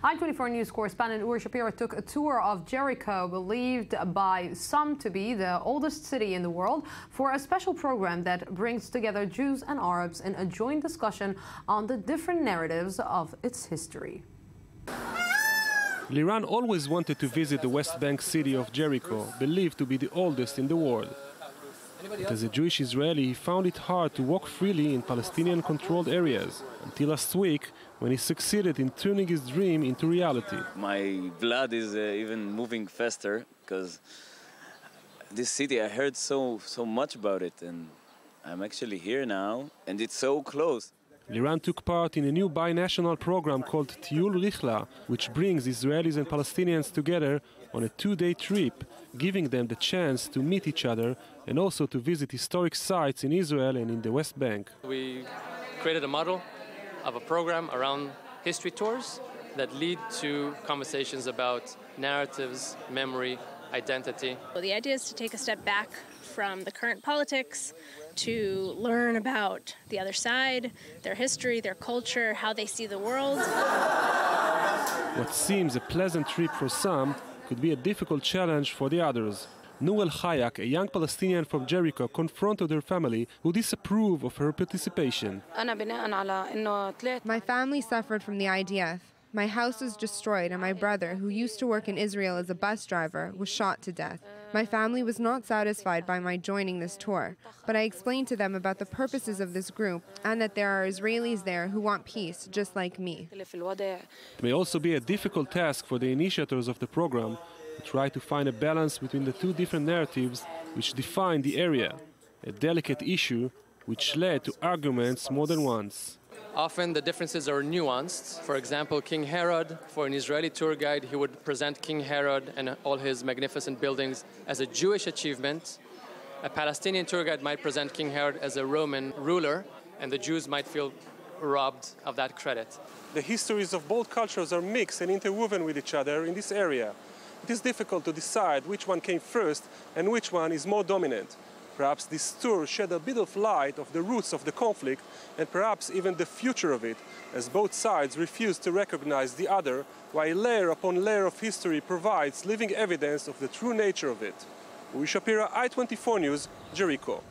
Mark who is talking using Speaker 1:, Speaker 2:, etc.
Speaker 1: I-24 News correspondent Uri Shapiro took a tour of Jericho, believed by some to be the oldest city in the world, for a special program that brings together Jews and Arabs in a joint discussion on the different narratives of its history.
Speaker 2: Liran always wanted to visit the West Bank city of Jericho, believed to be the oldest in the world. But as a Jewish Israeli, he found it hard to walk freely in Palestinian-controlled areas, until last week, when he succeeded in turning his dream into reality.
Speaker 3: My blood is even moving faster, because this city, I heard so much about it, and I'm actually here now, and it's so close.
Speaker 2: Liran took part in a new binational program called Tiyul Richla, which brings Israelis and Palestinians together on a two-day trip, giving them the chance to meet each other and also to visit historic sites in Israel and in the West Bank.
Speaker 4: We created a model of a program around history tours that lead to conversations about narratives, memory, identity.
Speaker 5: Well, the idea is to take a step back from the current politics to learn about the other side, their history, their culture, how they see the world.
Speaker 2: What seems a pleasant trip for some could be a difficult challenge for the others. Noor El-Hayak, a young Palestinian from Jericho, confronted her family who disapprove of her participation.
Speaker 6: My family suffered from the IDF. My house was destroyed and my brother, who used to work in Israel as a bus driver, was shot to death. My family was not satisfied by my joining this tour, but I explained to them about the purposes of this group and that there are Israelis there who want peace, just like me.
Speaker 2: It may also be a difficult task for the initiators of the program to try to find a balance between the two different narratives which define the area, a delicate issue which led to arguments more than once.
Speaker 4: Often the differences are nuanced. For example, King Herod, for an Israeli tour guide, he would present King Herod and all his magnificent buildings as a Jewish achievement. A Palestinian tour guide might present King Herod as a Roman ruler, and the Jews might feel robbed of that credit.
Speaker 2: The histories of both cultures are mixed and interwoven with each other in this area. It is difficult to decide which one came first and which one is more dominant. Perhaps this tour shed a bit of light of the roots of the conflict and perhaps even the future of it, as both sides refuse to recognize the other, while layer upon layer of history provides living evidence of the true nature of it. Uri Shapiro, I-24 News, Jericho.